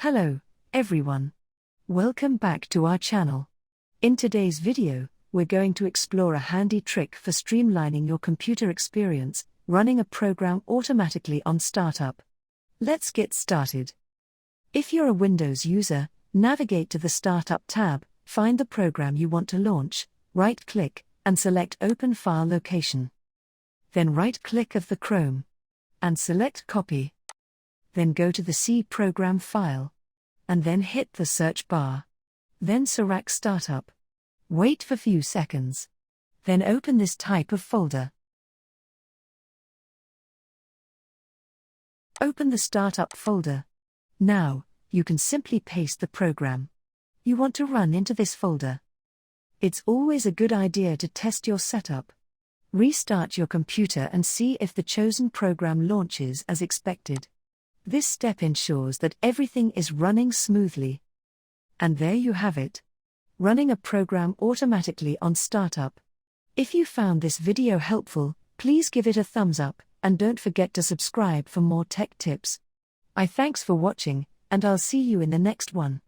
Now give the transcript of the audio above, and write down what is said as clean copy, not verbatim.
Hello, everyone. Welcome back to our channel. In today's video, we're going to explore a handy trick for streamlining your computer experience, running a program automatically on startup. Let's get started. If you're a Windows user, navigate to the Startup tab, find the program you want to launch, right-click, and select Open File Location. Then right-click of the Chrome and select Copy. Then go to the C program file, and then hit the search bar. Then select Startup. Wait for few seconds. Then open this type of folder. Open the Startup folder. Now, you can simply paste the program you want to run into this folder. It's always a good idea to test your setup. Restart your computer and see if the chosen program launches as expected. This step ensures that everything is running smoothly. And there you have it. Running a program automatically on startup. If you found this video helpful, please give it a thumbs up, and don't forget to subscribe for more tech tips. Thanks for watching, and I'll see you in the next one.